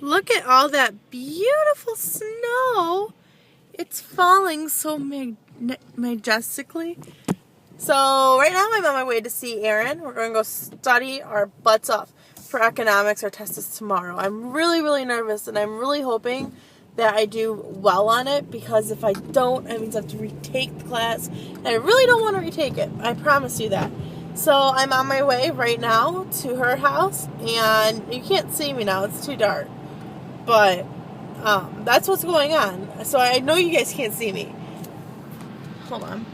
Look at all that beautiful snow. It's falling so majestically. So right now I'm on my way to see Erin. We're going to go study our butts off for economics. Our test is tomorrow. I'm really, really nervous, and I'm really hoping that I do well on it, because if I don't, that means I have to retake the class, and I really don't want to retake it. I promise you that. So I'm on my way right now to her house, and you can't see me now. It's too dark. But that's what's going on. So I know you guys can't see me. Hold on.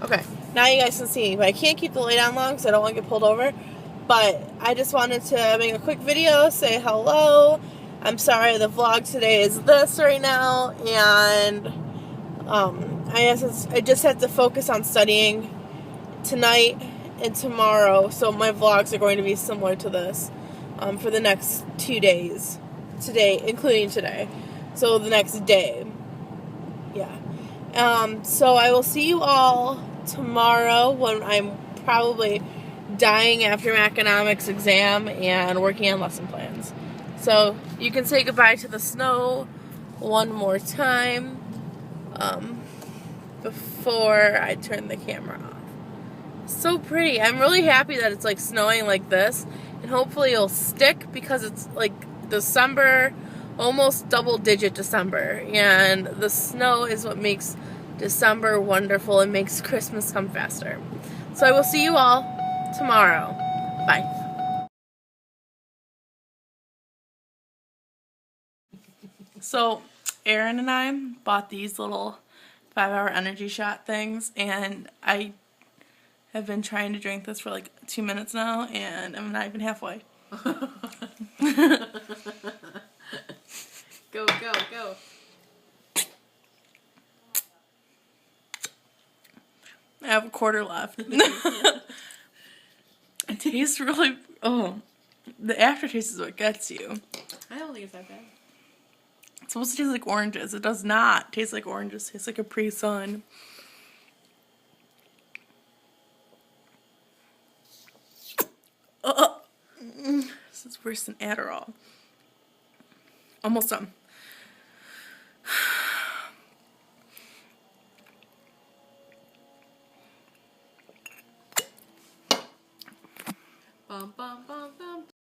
Okay, now you guys can see me, but I can't keep the light on long because I don't want to get pulled over. But I just wanted to make a quick video, say hello. I'm sorry the vlog today is this right now, and I just have to focus on studying tonight and tomorrow, so my vlogs are going to be similar to this for the next 2 days. Today, including today. So the next day. Yeah. So I will see you all tomorrow when I'm probably dying after my economics exam and working on lesson plans. So you can say goodbye to the snow one more time before I turn the camera off. So pretty. I'm really happy that it's like snowing like this, and hopefully it'll stick, because it's like December, almost double-digit December, and the snow is what makes December wonderful and makes Christmas come faster. So I will see you all tomorrow. Bye. So Erin and I bought these little 5-hour energy shot things, and I have been trying to drink this for like 2 minutes now, and I'm not even halfway. Go, go, go. I have a quarter left. It tastes really... Oh, the aftertaste is what gets you. I don't think it's that bad. It's supposed to taste like oranges. It does not taste like oranges. It tastes like Capri Sun. This is worse than Adderall. Almost done.